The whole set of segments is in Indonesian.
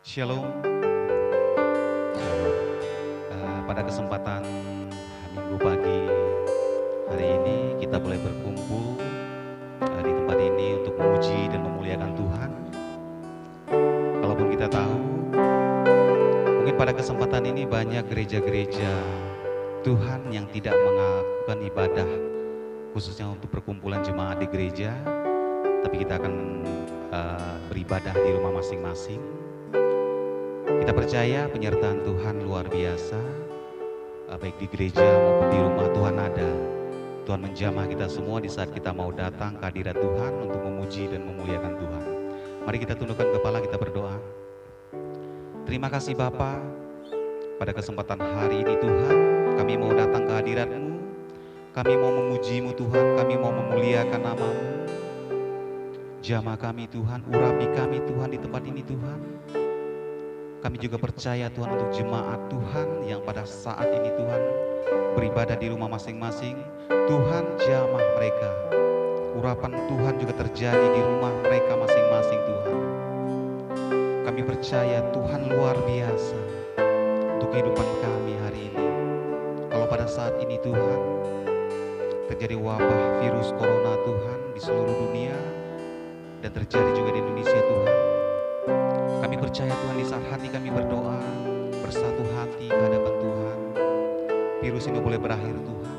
Shalom. Pada kesempatan Minggu pagi hari ini kita boleh berkumpul di tempat ini untuk memuji dan memuliakan Tuhan. Kalaupun kita tahu, mungkin pada kesempatan ini banyak gereja-gereja Tuhan yang tidak melakukan ibadah khususnya untuk perkumpulan jemaat di gereja, tapi kita akan beribadah di rumah masing-masing. Kita percaya penyertaan Tuhan luar biasa, baik di gereja maupun di rumah Tuhan ada. Tuhan menjamah kita semua di saat kita mau datang ke hadirat Tuhan untuk memuji dan memuliakan Tuhan. Mari kita tundukkan kepala, kita berdoa. Terima kasih Bapa, pada kesempatan hari ini Tuhan, kami mau datang ke hadirat-Mu, kami mau memuji-Mu Tuhan, kami mau memuliakan nama-Mu. Jamah kami Tuhan, urapi kami Tuhan di tempat ini Tuhan. Kami juga percaya Tuhan untuk jemaat Tuhan yang pada saat ini Tuhan beribadah di rumah masing-masing. Tuhan jamah mereka. Urapan Tuhan juga terjadi di rumah mereka masing-masing Tuhan. Kami percaya Tuhan luar biasa untuk kehidupan kami hari ini. Kalau pada saat ini Tuhan terjadi wabah virus corona Tuhan di seluruh dunia dan terjadi juga di Indonesia Tuhan. Kami percaya Tuhan di saat hati kami berdoa bersatu hati ke hadapan Tuhan, virus ini boleh berakhir Tuhan.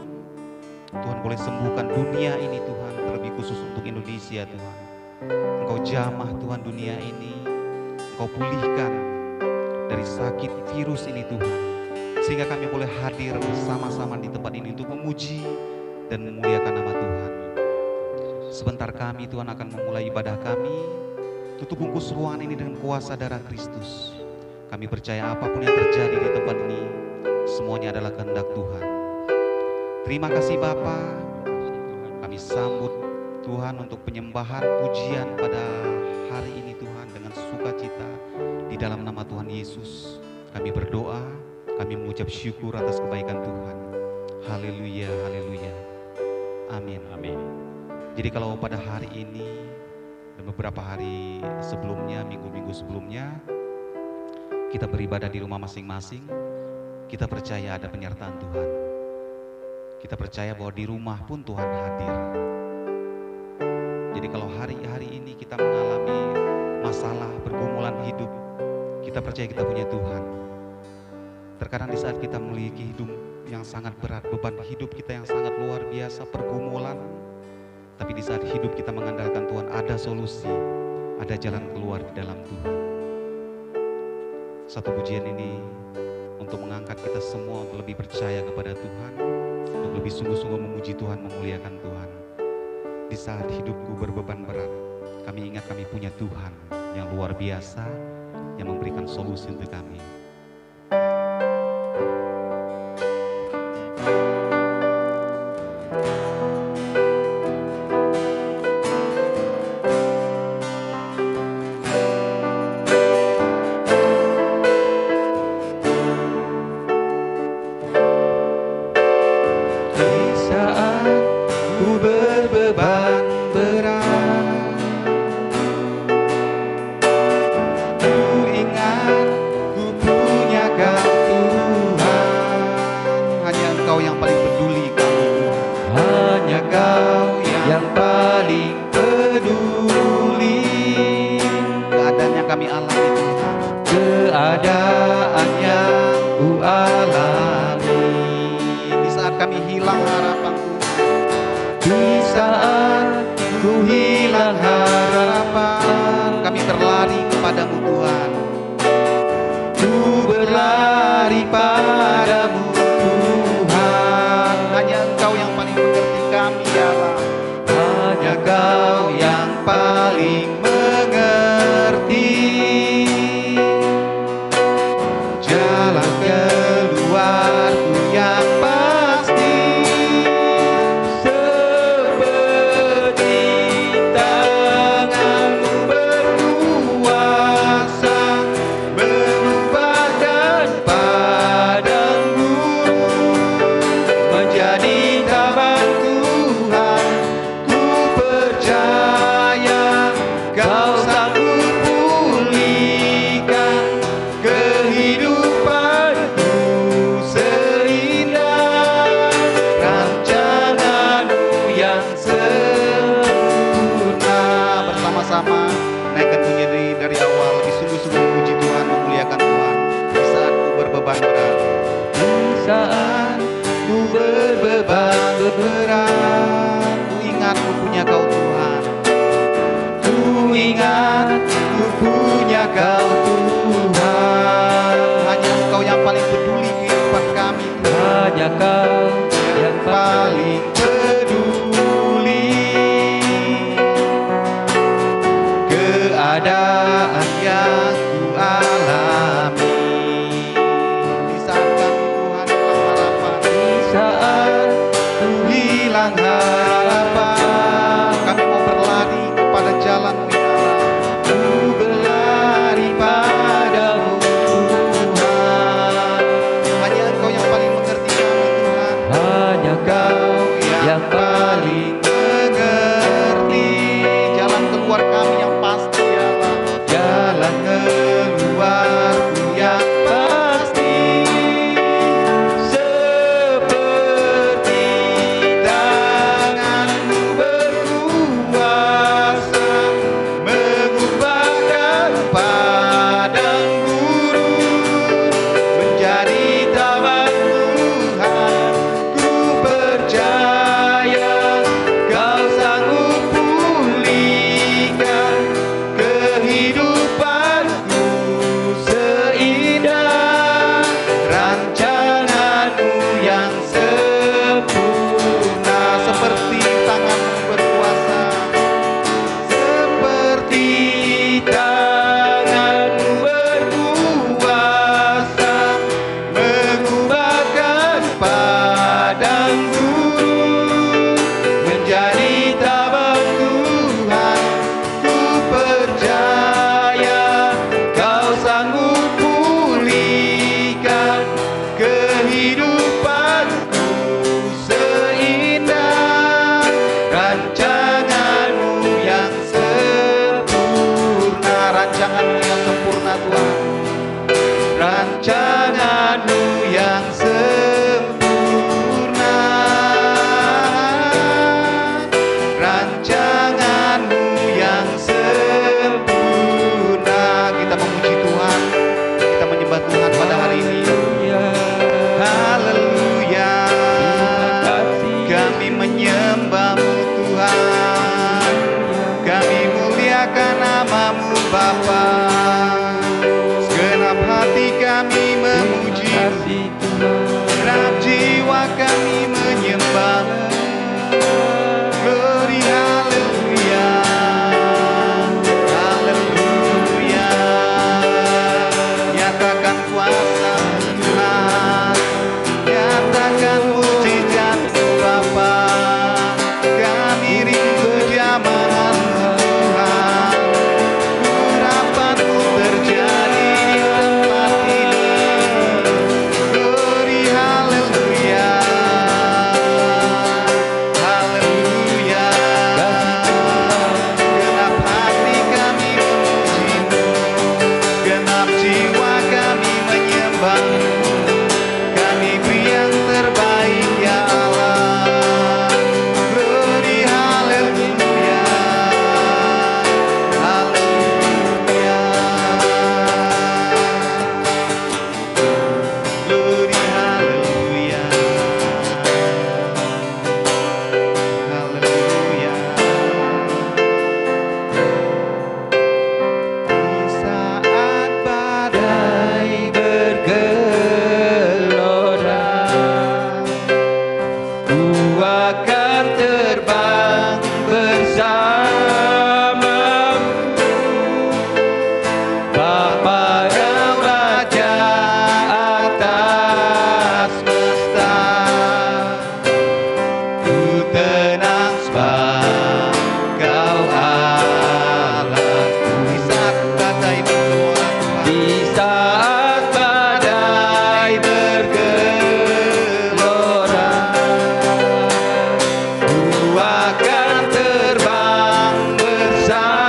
Tuhan boleh sembuhkan dunia ini Tuhan, terlebih khusus untuk Indonesia Tuhan. Engkau jamah Tuhan dunia ini, Engkau pulihkan dari sakit virus ini Tuhan, sehingga kami boleh hadir bersama-sama di tempat ini untuk memuji dan memuliakan nama Tuhan. Sebentar kami Tuhan akan memulai ibadah kami. Tutup bungkus ruangan ini dengan kuasa darah Kristus. Kami percaya apapun yang terjadi di tempat ini, semuanya adalah kehendak Tuhan. Terima kasih Bapa. Kami sambut Tuhan untuk penyembahan pujian pada hari ini Tuhan dengan sukacita di dalam nama Tuhan Yesus. Kami berdoa, kami mengucap syukur atas kebaikan Tuhan. Haleluya, haleluya. Amin. Amin. Jadi kalau pada hari ini dan beberapa hari sebelumnya, minggu-minggu sebelumnya, kita beribadah di rumah masing-masing. Kita percaya ada penyertaan Tuhan. Kita percaya bahwa di rumah pun Tuhan hadir. Jadi kalau hari-hari ini kita mengalami masalah, pergumulan hidup, kita percaya kita punya Tuhan. Terkadang di saat kita memiliki hidup yang sangat berat, beban hidup kita yang sangat luar biasa, pergumulan, tapi di saat hidup kita mengandalkan Tuhan, ada solusi, ada jalan keluar di dalam Tuhan. Satu pujian ini untuk mengangkat kita semua untuk lebih percaya kepada Tuhan, untuk lebih sungguh-sungguh memuji Tuhan, memuliakan Tuhan. Di saat hidupku berbeban berat, kami ingat kami punya Tuhan yang luar biasa, yang memberikan solusi untuk kami. Padamu saat ku berbeban berat. Ku ingat ku punya Kau Tuhan. Ku ingat ku punya Kau Tuhan. Hanya Engkau yang paling peduli kehidupan kami Tuhan. Hanya Kau yang Paling peduli keadaan yang ku alami. Di saat kami Tuhan hilang harapan, di saat ku hilang harapan, kami mau berlari kepada jalan-Mu ya Allah. Ku berlari padamu Tuhan. Hanya Engkau yang paling mengerti kami Tuhan. hanya Kau yang paling mengerti jalan keluar kami yang pasti ya Allah. Jalan keluarku yang pasti, seperti tangan-Mu berkuasa mengubahkan padang gurun menjadi taman Tuhan. Ku percaya Kau sanggup pulihkan kehidupanku seindah rancangan-Mu yang sempurna. Seperti tangan-Mu berkuasa, seperti tangan-Mu berkuasa mengubahkan padang gurun menjadi taman Tuhan. Ku percaya Kau sanggup pulihkan kehidupanku seindah rancangan-Mu yang sempurna. Rancangan-Mu yang sempurna Tuhan. Rancangan-Mu yang sempurna. Rancangan-Mu yang sempurna. Kita memuji Tuhan, kita menyembah Tuhan pada hari ini. Haleluya. Kami menyembah-Mu Tuhan. Kami muliakan nama-Mu Bapa. Segenap hati kami memuji, segenap jiwa kami menyembah. Glory haleluya. Haleluya. Nyatakan kuasa Tuhan, nyatakan mujizat-Mu Bapa. Kami rindu jamaah Tuhan. Urapan-Mu terjadi di tempat ini. Glory haleluya. Haleluya. Genap hati kami memuji-Mu, genap jiwa kami menyembah-Mu. Kami beri yang terbaik ya Allah. Glory haleluya. Haleluya. Glory haleluya. Haleluya. Di saat badai bergelora, ku akan terbang bersama-Mu. Bapa yang Raja atas semesta, ku tenang sebab Kau Allahku. Di saat badai bergelora Tuhan, di saat badai bergelora, ku akan terbang bersama-Mu.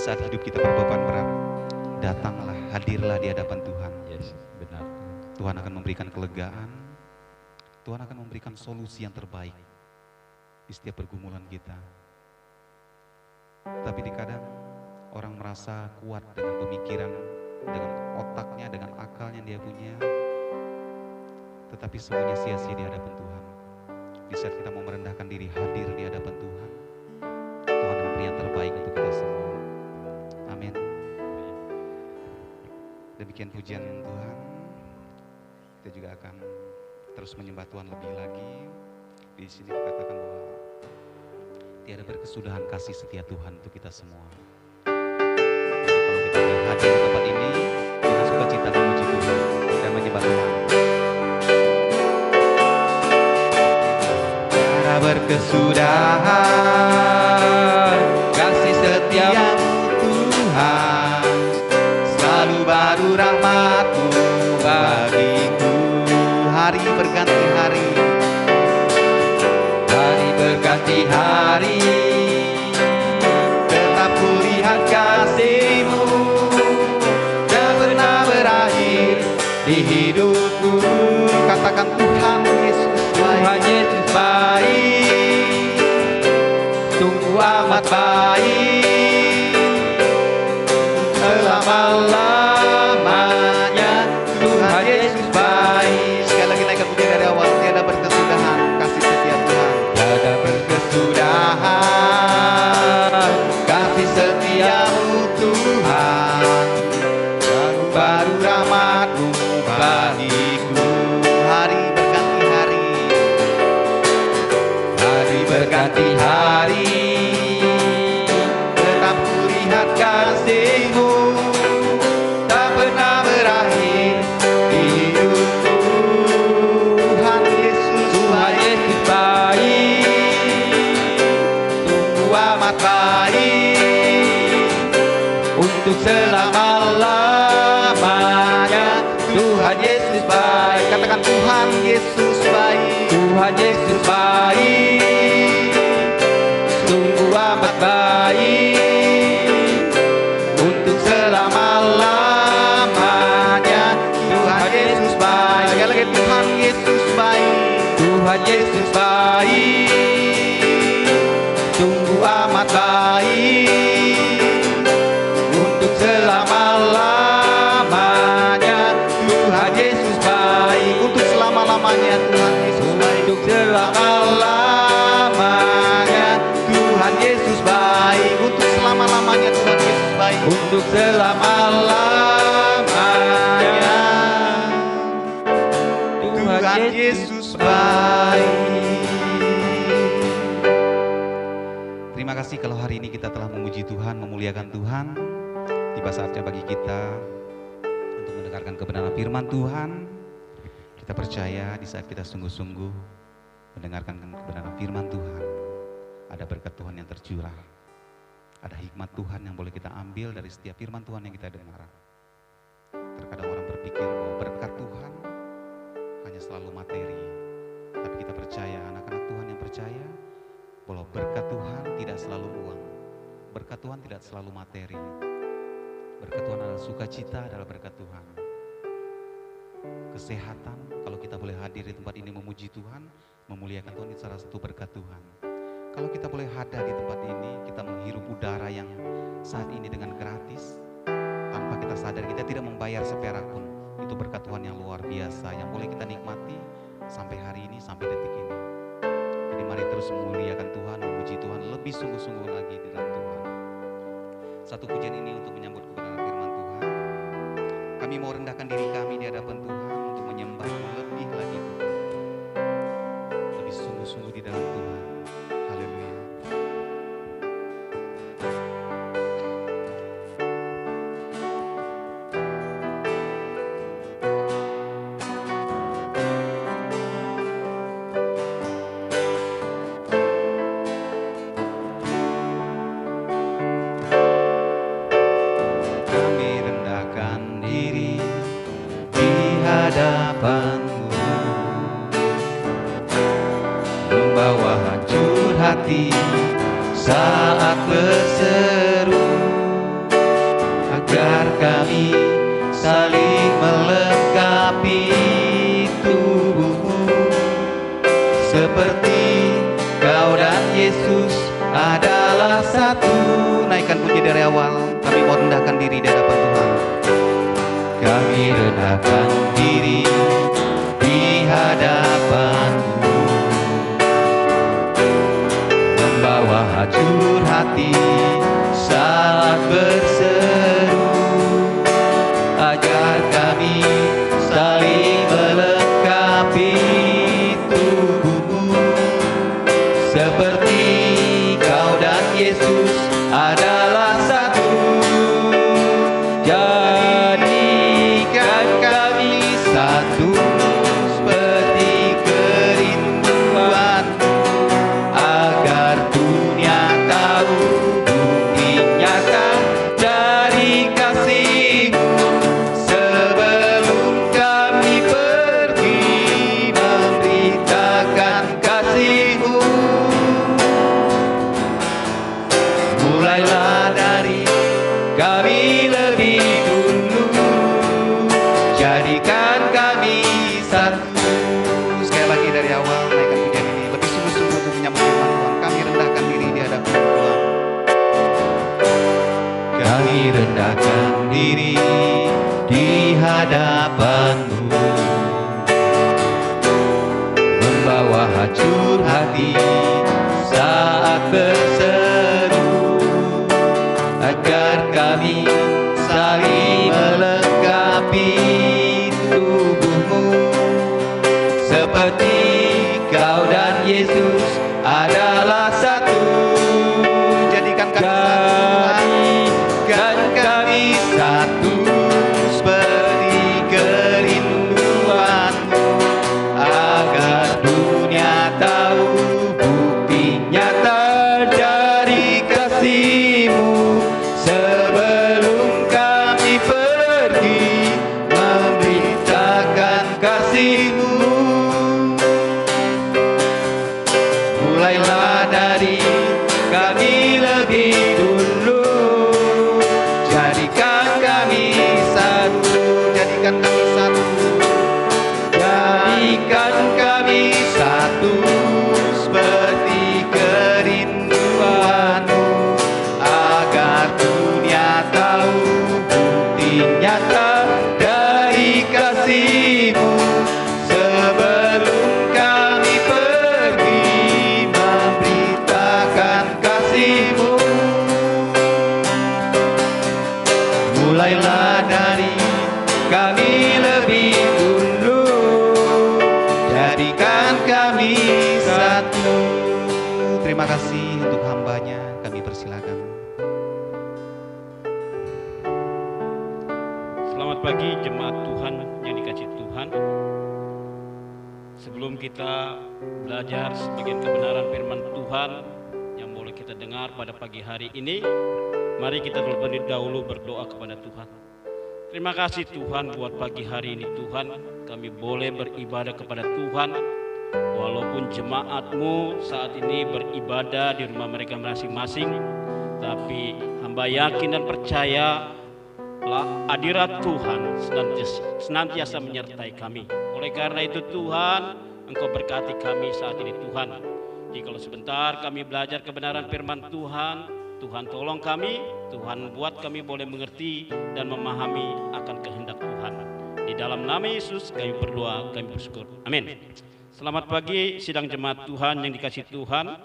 saat hidup kita berbeban berat, datanglah, hadirlah di hadapan Tuhan. Yes, benar. Tuhan akan memberikan kelegaan, Tuhan akan memberikan solusi yang terbaik di setiap pergumulan kita. Tapi kadang orang merasa kuat dengan pemikiran, dengan otaknya, dengan akalnya yang dia punya, tetapi semuanya sia-sia di hadapan Tuhan. Di saat kita mau merendahkan diri, hadir di hadapan Tuhan, Tuhan memberi yang terbaik untuk kita semua. Amin. Demikian pujian Tuhan. Kita juga akan terus menyembah Tuhan lebih lagi. Di sini dikatakan bahwa tiada berkesudahan kasih setia Tuhan untuk kita semua. Kalau kita hadir di tempat ini dengan sukacita memuji Tuhan dan menyembah Tuhan. Tiada berkesudahan kasih setiamu Tuhan, selalu baru rahmat-Mu bagiku. Hari berganti hari, hari berganti hari, tetap kulihat kasih-Mu tak pernah berakhir di hidupku. Katakan Tuhan Yesus baik, Tuhan Yesus baik, sungguh amat baik, selama-lamanya Tuhan Yesus baik. Sekali lagi naikkan pujian dari awal. Tiada berkesudahan kasih setia Tuhan, tiada berkesudahan kasih setia-Mu Tuhan, baru rahmat-Mu bagiku. Hari berganti hari, hari berganti hari, tetap kulihat kasih-Mu tak pernah berakhir di hidupku. Tuhan Yesus baik, sungguh amat baik, untuk selama-lamanya Tuhan Yesus baik. Katakan Tuhan Yesus baik, Tuhan Yesus baik, sungguh amat baik, untuk selama-lamanya Tuhan Yesus baik. Sekali lagi Tuhan Yesus baik, Tuhan Yesus baik, sungguh amat baik, untuk selama-lamanya Tuhan Yesus baik, untuk selama-lamanya Tuhan Yesus baik, untuk selama-lamanya Tuhan Yesus baik, untuk selama-lamanya Tuhan Yesus baik, untuk selama-lamanya Tuhan Yesus baik. Terima kasih kalau hari ini kita telah memuji Tuhan, memuliakan Tuhan. Tiba saatnya bagi kita untuk mendengarkan kebenaran firman Tuhan. Kita percaya di saat kita sungguh-sungguh mendengarkan kebenaran firman Tuhan, ada berkat Tuhan yang tercurah, ada hikmat Tuhan yang boleh kita ambil dari setiap firman Tuhan yang kita dengar. Terkadang orang berpikir bahwa berkat Tuhan hanya selalu materi, tapi kita percaya, anak-anak Tuhan yang percaya bahwa berkat Tuhan tidak selalu uang, berkat Tuhan tidak selalu materi, berkat Tuhan adalah sukacita, adalah berkat Tuhan. Kesehatan, kalau kita boleh hadir di tempat ini memuji Tuhan, memuliakan Tuhan, itu salah satu berkat Tuhan. Kalau kita boleh hadir di tempat ini, kita menghirup udara yang saat ini dengan gratis, tanpa kita sadar, kita tidak membayar seperak pun. Itu berkat Tuhan yang luar biasa, yang boleh kita nikmati sampai hari ini, sampai detik ini. Jadi mari terus memuliakan Tuhan, memuji Tuhan lebih sungguh-sungguh lagi di dalam Tuhan. Satu pujian ini untuk menyambut kebenaran firman Tuhan. Kami mau rendahkan diri kami di hadapan Tuhan untuk menyembah lebih lagi Tuhan, lebih sungguh-sungguh di dalam Tuhan. Haleluya. Kami rendahkan diri di hadapan-Mu, membawa hancur hati saat berseru. kami saling melengkapi tubuhmu, seperti Kau dan Yesus adalah satu. Naikkan puji dari awal. Kami mau rendahkan diri di hadapan Tuhan. Kami rendahkan diri di hadapan-Mu, membawa hajur hati saat berseru, agar kami saling melengkapi tubuhmu, seperti Kau dan Yesus adalah satu. Jadikan kami satu, seperti kerinduan-Mu, agar dunia tahu bukti nyata dari kasih-Mu. Sebelum kami pergi memberitakan kasih-Mu, mulailah dari kami lebih dulu, jadikan kami satu. Sekali lagi dari awal, naikkan pujian ini lebih sungguh-sungguh untuk menyambut firman Tuhan. Kami rendahkan diri di hadapan Tuhan. Kami rendahkan diri di hadapan-Mu, membawa hajur hati saat berseru, agar kami saling melengkapi tubuhmu, seperti Kau dan Yesus adalah satu. Jadikan kami satu, seperti kerinduan-Mu, agar dunia tahu bukti nyata dari kasih-Mu. Sebelum kami pergi memberitakan kasih-Mu, mulailah dari kami lebih dulu, jadikan kami satu. Jadikan kami satu, jadikan kami satu, seperti kerinduan-Mu, agar dunia tahu bukti nyata dari kasih-Mu. Sebelum kami pergi memberitakan kasih-Mu, mulailah dari kami lebih dulu, jadikan kami satu. Terima kasih untuk hamba-Nya, kami persilakan. Selamat pagi jemaat Tuhan yang dikasihi Tuhan. Sebelum kita belajar sebagian kebenaran firman Tuhan yang boleh kita dengar pada pagi hari ini, mari kita terlebih dahulu berdoa kepada Tuhan. Terima kasih Tuhan buat pagi hari ini Tuhan, kami boleh beribadah kepada Tuhan. Walaupun jemaat-Mu saat ini beribadah di rumah mereka masing-masing, tapi hamba yakin dan percaya hadirat Tuhan senantiasa menyertai kami. Oleh karena itu Tuhan, Engkau berkati kami saat ini Tuhan. Jikalau sebentar kami belajar kebenaran firman Tuhan, Tuhan tolong kami, Tuhan buat kami boleh mengerti dan memahami akan kehendak Tuhan. Di dalam nama Yesus kami berdoa, kami bersyukur. Amin. Selamat pagi sidang jemaat Tuhan yang dikasihi Tuhan.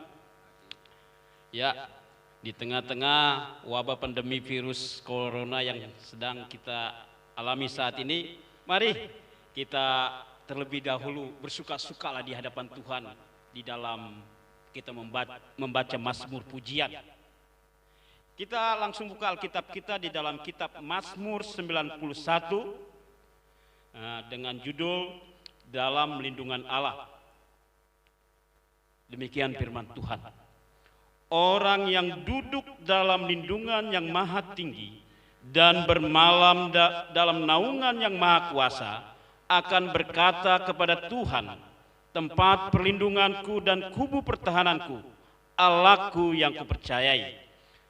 Ya, di tengah-tengah wabah pandemi virus corona yang sedang kita alami saat ini, mari kita terlebih dahulu bersuka-sukalah di hadapan Tuhan di dalam kita membaca Mazmur pujian. Kita langsung buka Alkitab kita di dalam kitab Mazmur 91 dengan judul Dalam Lindungan Allah. Demikian firman Tuhan. Orang yang duduk dalam lindungan yang maha tinggi dan bermalam dalam naungan yang maha kuasa akan berkata kepada Tuhan, tempat perlindunganku dan kubu pertahananku, Allahku yang kupercayai.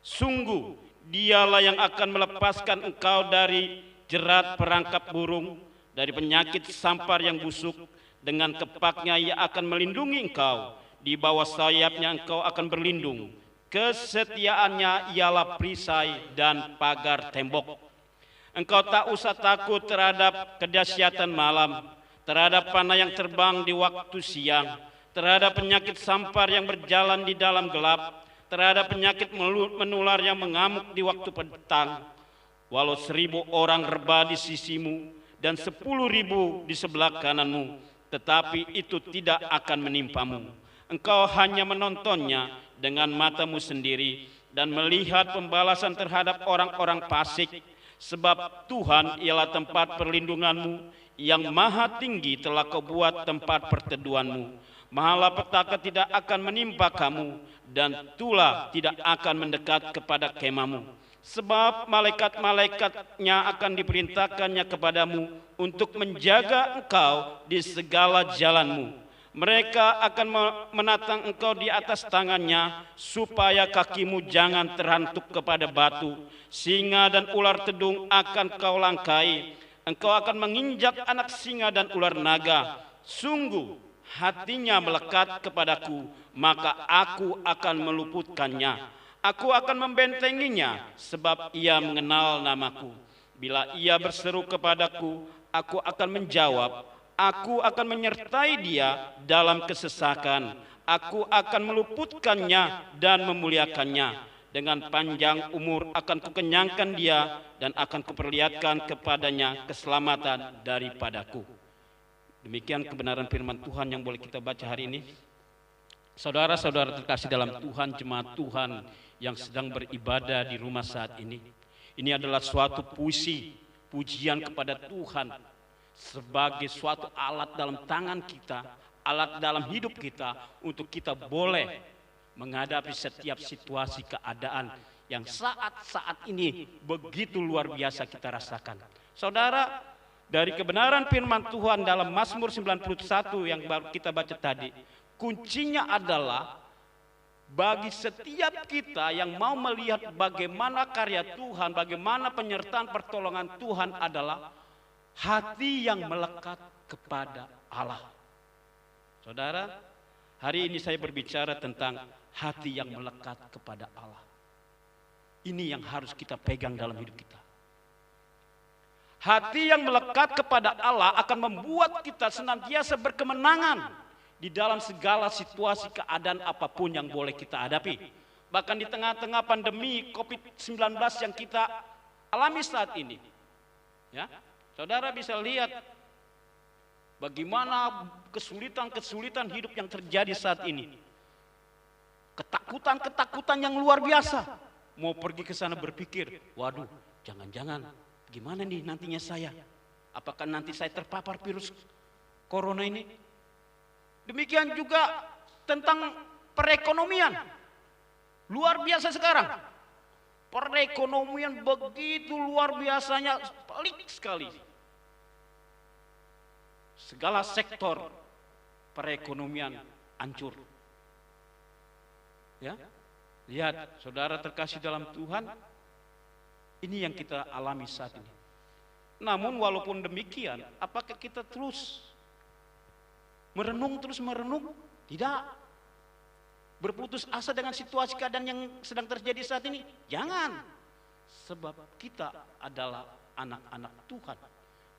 Sungguh Dialah yang akan melepaskan engkau dari jerat perangkap burung, dari penyakit sampar yang busuk. Dengan kepaknya ia akan melindungi engkau, di bawah sayapnya engkau akan berlindung. Kesetiaannya ialah perisai dan pagar tembok. Engkau tak usah takut terhadap kedahsyatan malam, terhadap panah yang terbang di waktu siang, terhadap penyakit sampar yang berjalan di dalam gelap, terhadap penyakit menular yang mengamuk di waktu petang. Walau 1000 orang rebah di sisimu dan 10.000 di sebelah kananmu, tetapi itu tidak akan menimpamu. Engkau hanya menontonnya dengan matamu sendiri dan melihat pembalasan terhadap orang-orang fasik. Sebab Tuhan ialah tempat perlindunganmu, yang maha tinggi telah kau buat tempat perteduhanmu. Malapetaka tidak akan menimpa kamu, dan tulah tidak akan mendekat kepada kemahmu. Sebab malaikat-malaikatnya akan diperintahkannya kepadamu untuk menjaga engkau di segala jalanmu. Mereka akan menatang engkau di atas tangannya, supaya kakimu jangan terhantuk kepada batu. Singa dan ular tedung akan kau langkai. Engkau akan menginjak anak singa dan ular naga. Sungguh hatinya melekat kepadaku, maka aku akan meluputkannya. Aku akan membentenginya, sebab ia mengenal namaku. Bila ia berseru kepadaku, aku akan menjawab. Aku akan menyertai dia dalam kesesakan. Aku akan meluputkannya dan memuliakannya. Dengan panjang umur akan kukenyangkan dia, dan akan kuperlihatkan kepadanya keselamatan daripadaku. Demikian kebenaran firman Tuhan yang boleh kita baca hari ini. Saudara-saudara terkasih dalam Tuhan, jemaat Tuhan yang sedang beribadah di rumah saat ini. Ini adalah suatu puisi, pujian kepada Tuhan sebagai suatu alat dalam tangan kita, alat dalam hidup kita, untuk kita boleh menghadapi setiap situasi keadaan yang saat-saat ini begitu luar biasa kita rasakan. Saudara, dari kebenaran firman Tuhan dalam Mazmur 91 yang baru kita baca tadi, kuncinya adalah bagi setiap kita yang mau melihat bagaimana karya Tuhan, bagaimana penyertaan pertolongan Tuhan adalah hati yang melekat kepada Allah. Saudara, hari ini saya berbicara tentang hati yang melekat kepada Allah. Ini yang harus kita pegang dalam hidup kita. Hati yang melekat kepada Allah akan membuat kita senantiasa berkemenangan di dalam segala situasi keadaan apapun yang boleh kita hadapi. Bahkan di tengah-tengah pandemi COVID-19 yang kita alami saat ini. Ya, saudara bisa lihat bagaimana kesulitan-kesulitan hidup yang terjadi saat ini. Ketakutan-ketakutan yang luar biasa. Mau pergi ke sana berpikir, waduh, jangan-jangan gimana nih nantinya saya? Apakah nanti saya terpapar virus corona ini? Demikian juga tentang perekonomian. Luar biasa sekarang. Perekonomian begitu luar biasanya, pelik sekali. Segala sektor perekonomian hancur. Ya, lihat saudara terkasih dalam Tuhan, ini yang kita alami saat ini. Namun walaupun demikian, apakah kita terus merenung? Tidak. Berputus asa dengan situasi keadaan yang sedang terjadi saat ini? Jangan. Sebab kita adalah anak-anak Tuhan,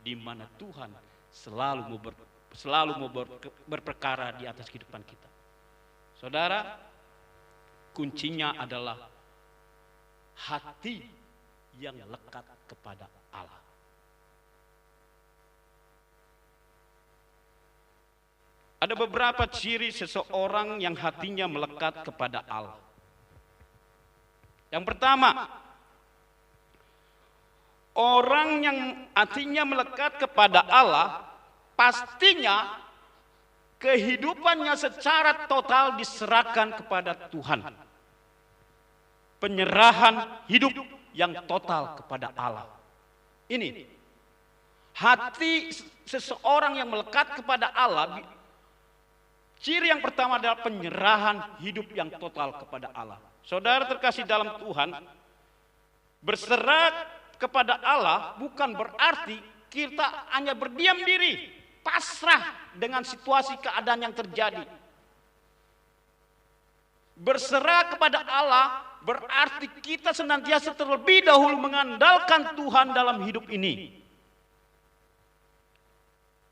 di mana Tuhan selalu mau berperkara di atas kehidupan kita. Saudara, kuncinya adalah hati yang lekat kepada Allah. Ada beberapa ciri seseorang yang hatinya melekat kepada Allah. Yang pertama, orang yang hatinya melekat kepada Allah, pastinya kehidupannya secara total diserahkan kepada Tuhan. Penyerahan hidup yang total kepada Allah. Ini hati seseorang yang melekat kepada Allah. Ciri yang pertama adalah penyerahan hidup yang total kepada Allah. Saudara terkasih dalam Tuhan, Berserah kepada Allah bukan berarti kita hanya berdiam diri, pasrah dengan situasi keadaan yang terjadi. Berserah kepada Allah berarti kita senantiasa terlebih dahulu mengandalkan Tuhan dalam hidup ini.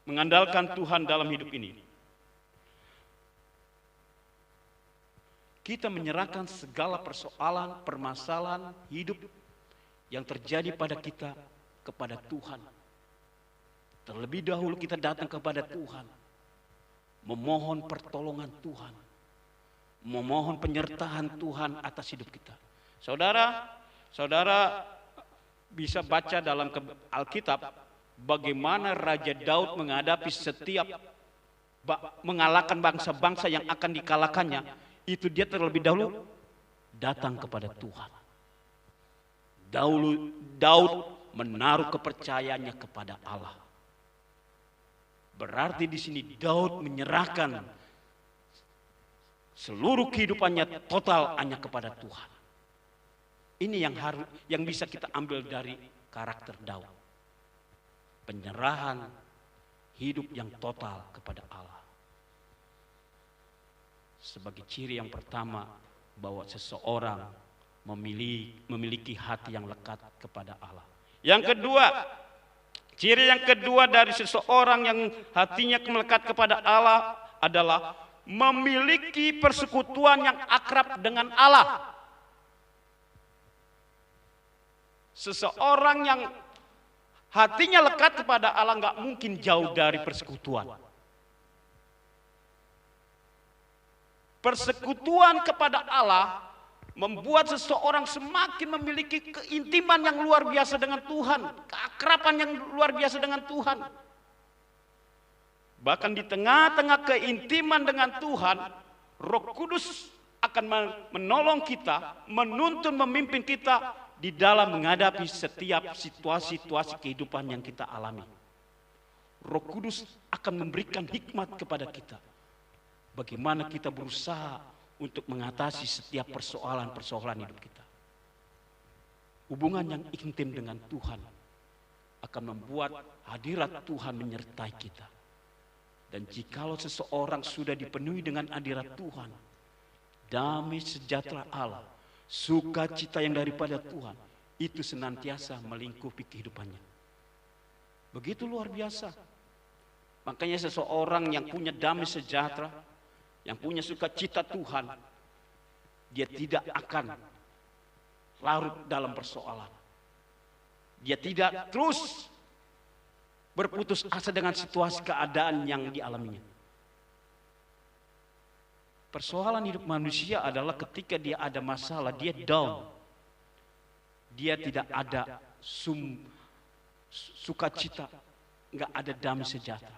Mengandalkan Tuhan dalam hidup ini. Kita menyerahkan segala persoalan, permasalahan hidup yang terjadi pada kita kepada Tuhan. Terlebih dahulu kita datang kepada Tuhan, memohon pertolongan Tuhan, memohon penyertaan Tuhan atas hidup kita. Saudara bisa baca dalam Alkitab bagaimana Raja Daud menghadapi setiap mengalahkan bangsa-bangsa yang akan dikalahkannya. Itu dia terlebih dahulu datang kepada Tuhan. Daud menaruh kepercayaannya kepada Allah. Berarti di sini Daud menyerahkan seluruh kehidupannya total hanya kepada Tuhan. Ini yang bisa kita ambil dari karakter Daud. Penyerahan hidup yang total kepada Allah. Sebagai ciri yang pertama bahwa seseorang memiliki hati yang lekat kepada Allah. Yang kedua, ciri yang kedua dari seseorang yang hatinya melekat kepada Allah adalah memiliki persekutuan yang akrab dengan Allah. Seseorang yang hatinya lekat kepada Allah nggak mungkin jauh dari persekutuan. Persekutuan kepada Allah membuat seseorang semakin memiliki keintiman yang luar biasa dengan Tuhan, keakraban yang luar biasa dengan Tuhan. Bahkan di tengah-tengah keintiman dengan Tuhan, Roh Kudus akan menolong kita, menuntun, memimpin kita di dalam menghadapi setiap situasi-situasi kehidupan yang kita alami. Roh Kudus akan memberikan hikmat kepada kita. Bagaimana kita berusaha untuk mengatasi setiap persoalan-persoalan hidup kita. Hubungan yang intim dengan Tuhan akan membuat hadirat Tuhan menyertai kita. Dan jikalau seseorang sudah dipenuhi dengan hadirat Tuhan, damai sejahtera Allah, sukacita yang daripada Tuhan, itu senantiasa melingkupi kehidupannya. Begitu luar biasa. Makanya seseorang yang punya damai sejahtera, yang punya sukacita Tuhan, dia tidak akan larut dalam persoalan. Dia tidak terus berputus asa dengan situasi keadaan yang dialaminya. Persoalan hidup manusia adalah ketika dia ada masalah, dia down. Dia tidak ada sukacita, nggak ada damai sejahtera.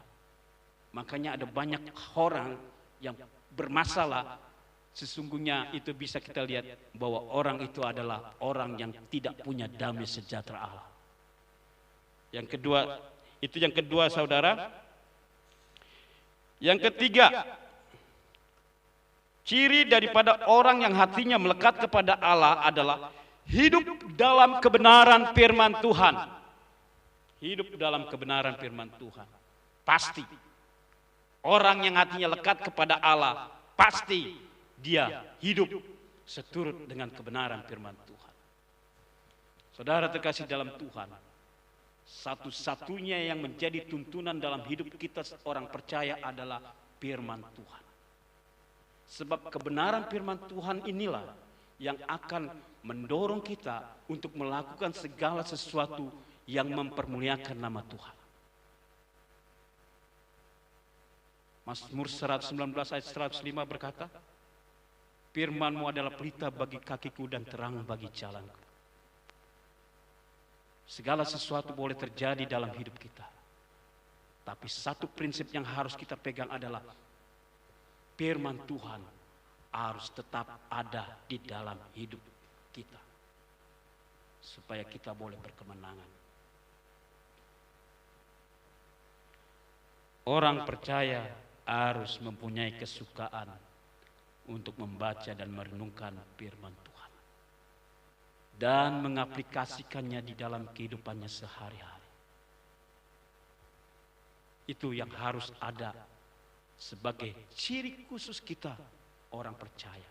Makanya ada banyak orang yang bermasalah, sesungguhnya itu bisa kita lihat bahwa orang itu adalah orang yang tidak punya damai sejahtera Allah. Yang kedua saudara. Yang ketiga, ciri daripada orang yang hatinya melekat kepada Allah adalah hidup dalam kebenaran firman Tuhan. Hidup dalam kebenaran firman Tuhan. Pasti. Orang yang hatinya lekat kepada Allah, pasti dia hidup seturut dengan kebenaran firman Tuhan. Saudara terkasih dalam Tuhan, satu-satunya yang menjadi tuntunan dalam hidup kita orang percaya adalah firman Tuhan. Sebab kebenaran firman Tuhan inilah yang akan mendorong kita untuk melakukan segala sesuatu yang mempermuliakan nama Tuhan. Mazmur 119 ayat 105 berkata, firman-Mu adalah pelita bagi kakiku dan terang bagi jalanku. Segala sesuatu boleh terjadi dalam hidup kita. Tapi satu prinsip yang harus kita pegang adalah firman Tuhan harus tetap ada di dalam hidup kita. Supaya kita boleh berkemenangan. Orang percaya harus mempunyai kesukaan untuk membaca dan merenungkan firman Tuhan. dan mengaplikasikannya di dalam kehidupannya sehari-hari. Itu yang harus ada sebagai ciri khusus kita orang percaya.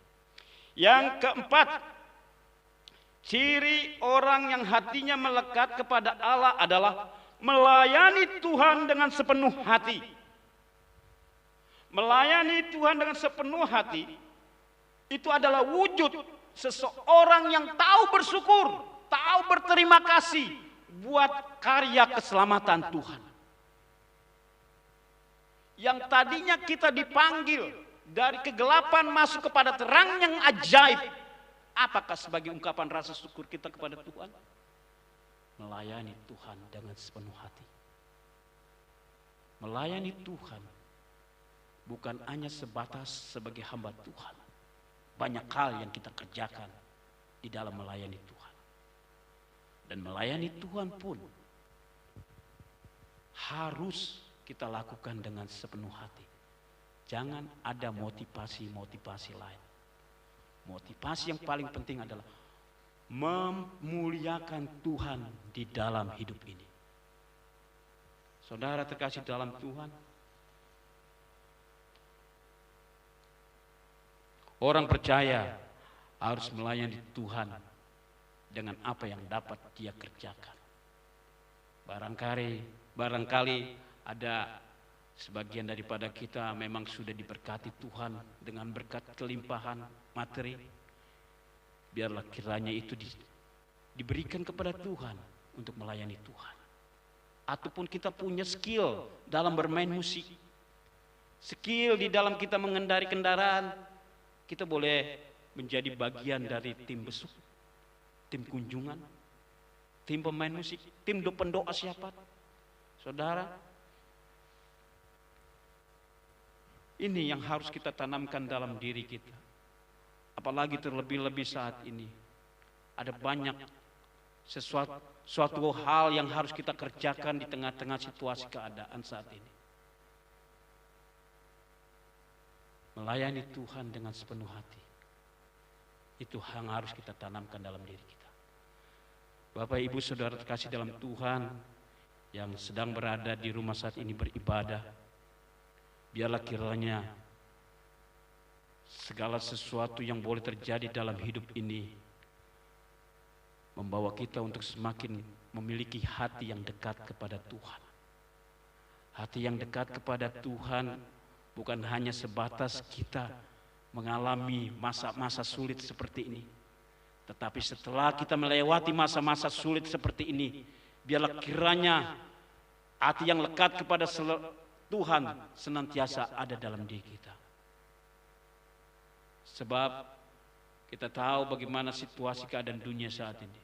Yang keempat, ciri orang yang hatinya melekat kepada Allah adalah melayani Tuhan dengan sepenuh hati. Melayani Tuhan dengan sepenuh hati itu adalah wujud seseorang yang tahu bersyukur, tahu berterima kasih buat karya keselamatan Tuhan. Yang tadinya kita dipanggil dari kegelapan masuk kepada terang yang ajaib. Apakah sebagai ungkapan rasa syukur kita kepada Tuhan? Melayani Tuhan dengan sepenuh hati. Melayani Tuhan bukan hanya sebatas sebagai hamba Tuhan. Banyak hal yang kita kerjakan di dalam melayani Tuhan. Dan melayani Tuhan pun harus kita lakukan dengan sepenuh hati. Jangan ada motivasi-motivasi lain. Motivasi yang paling penting adalah memuliakan Tuhan di dalam hidup ini. Saudara terkasih dalam Tuhan, orang percaya harus melayani Tuhan dengan apa yang dapat dia kerjakan. Barangkali ada sebagian daripada kita memang sudah diberkati Tuhan dengan berkat kelimpahan materi. Biarlah kiranya itu diberikan kepada Tuhan untuk melayani Tuhan. Ataupun kita punya skill dalam bermain musik, skill di dalam kita mengendari kendaraan, kita boleh menjadi bagian dari tim besuk, tim kunjungan, tim pemain musik, tim pendoa siapa. Saudara, ini yang harus kita tanamkan dalam diri kita. Apalagi terlebih-lebih saat ini. Ada banyak suatu hal yang harus kita kerjakan di tengah-tengah situasi keadaan saat ini. Melayani Tuhan dengan sepenuh hati. Itu yang harus kita tanamkan dalam diri kita. Bapak, Ibu, Saudara terkasih dalam Tuhan yang sedang berada di rumah saat ini beribadah, biarlah kiranya segala sesuatu yang boleh terjadi dalam hidup ini membawa kita untuk semakin memiliki hati yang dekat kepada Tuhan. Hati yang dekat kepada Tuhan bukan hanya sebatas kita mengalami masa-masa sulit seperti ini. Tetapi setelah kita melewati masa-masa sulit seperti ini, biarlah kiranya hati yang lekat kepada Tuhan senantiasa ada dalam diri kita. Sebab kita tahu bagaimana situasi keadaan dunia saat ini.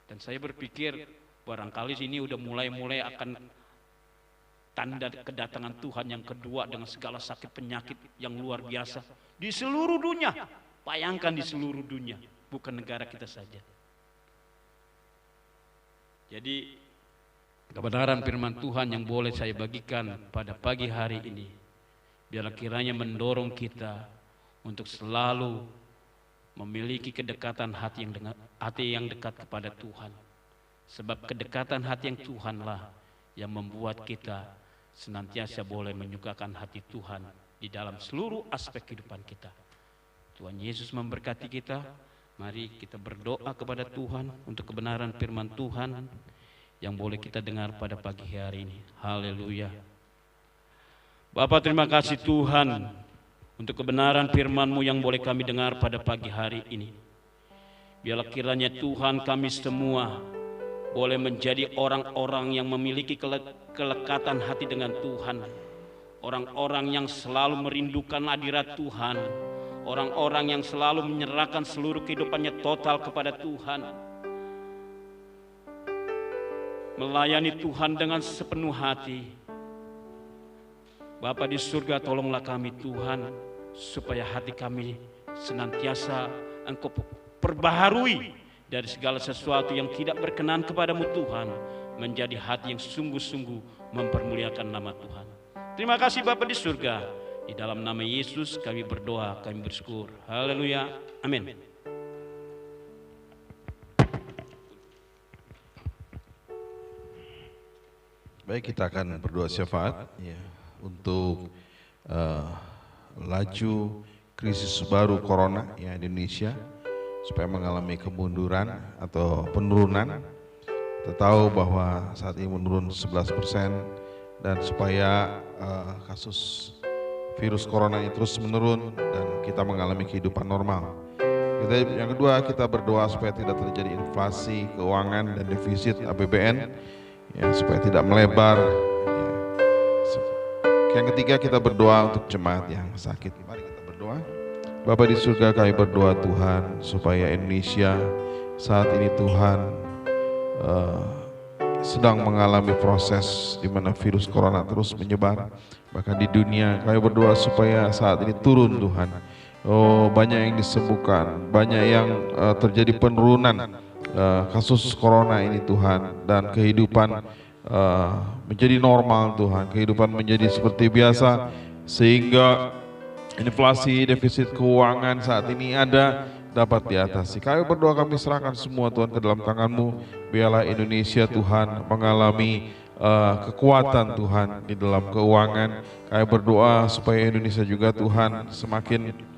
Dan saya berpikir barangkali ini udah mulai akan tanda kedatangan Tuhan yang kedua dengan segala sakit penyakit yang luar biasa di seluruh dunia. Bayangkan di seluruh dunia, bukan negara kita saja. Jadi kebenaran firman Tuhan yang boleh saya bagikan pada pagi hari ini, biarlah kiranya mendorong kita untuk selalu memiliki kedekatan hati yang dekat kepada Tuhan. Sebab kedekatan hati yang Tuhanlah yang membuat kita senantiasa boleh menyukakan hati Tuhan di dalam seluruh aspek kehidupan kita. Tuhan Yesus memberkati kita. Mari kita berdoa kepada Tuhan untuk kebenaran firman Tuhan yang boleh kita dengar pada pagi hari ini. Haleluya. Bapa, terima kasih Tuhan untuk kebenaran firman-Mu yang boleh kami dengar pada pagi hari ini. Biarlah kiranya Tuhan kami semua boleh menjadi orang-orang yang memiliki kelekatan hati dengan Tuhan. Orang-orang yang selalu merindukan hadirat Tuhan. Orang-orang yang selalu menyerahkan seluruh kehidupannya total kepada Tuhan. Melayani Tuhan dengan sepenuh hati. Bapa di surga, tolonglah kami Tuhan, supaya hati kami senantiasa Engkau perbaharui dari segala sesuatu yang tidak berkenan kepadamu Tuhan, menjadi hati yang sungguh-sungguh mempermuliakan nama Tuhan. Terima kasih Bapa di surga, di dalam nama Yesus kami berdoa, kami bersyukur. Haleluya, amin. Baik, kita akan berdoa syafaat ya, untuk laju krisis baru corona ya di Indonesia supaya mengalami kemunduran atau penurunan. Kita tahu bahwa saat ini menurun 11% dan supaya kasus virus corona ini terus menurun dan kita mengalami kehidupan normal. Yang kedua, kita berdoa supaya tidak terjadi inflasi keuangan dan defisit APBN ya, supaya tidak melebar ya. Yang ketiga, kita berdoa untuk jemaat yang sakit. Mari kita berdoa. Bapa di surga, kami berdoa Tuhan supaya Indonesia saat ini Tuhan sedang mengalami proses di mana virus corona terus menyebar bahkan di dunia. Kami berdoa supaya saat ini turun Tuhan. Oh, banyak yang disembuhkan, banyak yang terjadi penurunan kasus corona ini Tuhan, dan kehidupan menjadi normal Tuhan, kehidupan menjadi seperti biasa sehingga inflasi, defisit keuangan saat ini dapat diatasi. Kami berdoa, kami serahkan semua Tuhan ke dalam tangan-Mu. Biarlah Indonesia Tuhan mengalami kekuatan Tuhan di dalam keuangan. Kami berdoa supaya Indonesia juga Tuhan semakin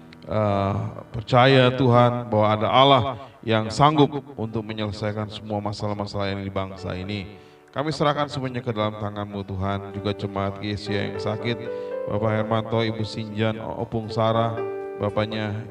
percaya Tuhan bahwa ada Allah yang sanggup untuk menyelesaikan semua masalah-masalah yang di bangsa ini. Kami serahkan semuanya ke dalam tangan-Mu Tuhan, juga jemaat GSI yang sakit, Bapak Hermanto, Ibu Sinjan, Opung Sarah, bapaknya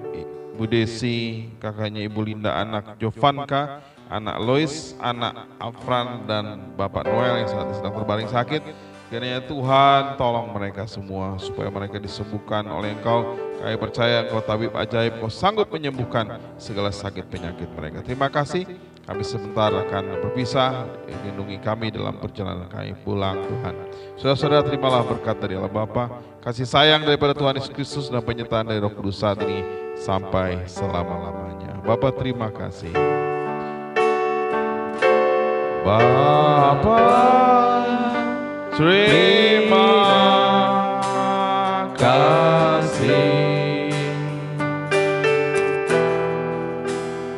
Ibu Desi, kakaknya Ibu Linda, anak Jovanka, anak Lois, anak Afran, dan Bapak Noel yang saat ini sedang terbaring sakit. Kiranya Tuhan tolong mereka semua supaya mereka disembuhkan oleh Engkau. Kami percaya Engkau tabib ajaib, Engkau sanggup menyembuhkan segala sakit penyakit mereka. Terima kasih. Kami sebentar akan berpisah. Lindungi kami dalam perjalanan kami pulang Tuhan. Saudara-saudara, terimalah berkat dari Allah Bapa, kasih sayang daripada Tuhan Yesus Kristus, dan penyertaan dari Roh Kudus saat ini sampai selama-lamanya. Bapa, terima kasih. Bapa, terima kasih.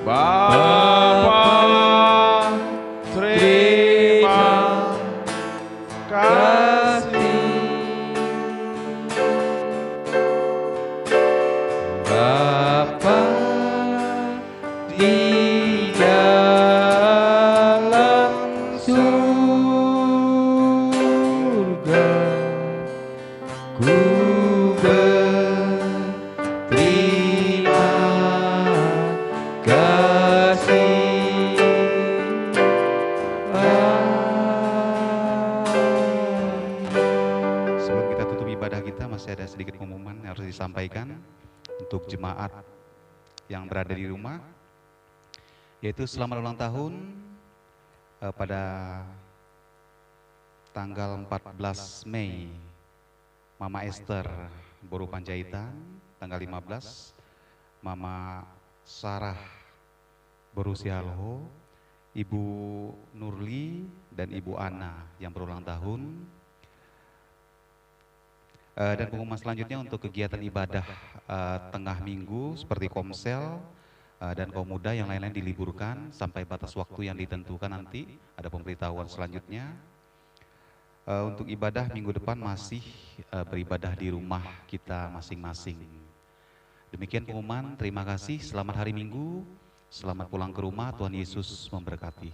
Bapa, terima kasih. Bapa di dalam surga, ku berterima kasih. Sebelum kita tutup ibadah kita, masih ada sedikit pengumuman yang harus disampaikan untuk jemaat yang berada di rumah, yaitu selamat ulang tahun pada tanggal 14 Mei Mama Esther Boru Panjaitan, tanggal 15 Mama Sarah Boru Sialho, Ibu Nurli dan Ibu Ana yang berulang tahun. Dan pengumuman selanjutnya untuk kegiatan ibadah tengah minggu seperti komsel dan kaum muda yang lain-lain diliburkan sampai batas waktu yang ditentukan nanti. Ada pemberitahuan selanjutnya. Untuk ibadah minggu depan masih beribadah di rumah kita masing-masing. Demikian pengumuman, terima kasih, selamat hari Minggu, selamat pulang ke rumah, Tuhan Yesus memberkati.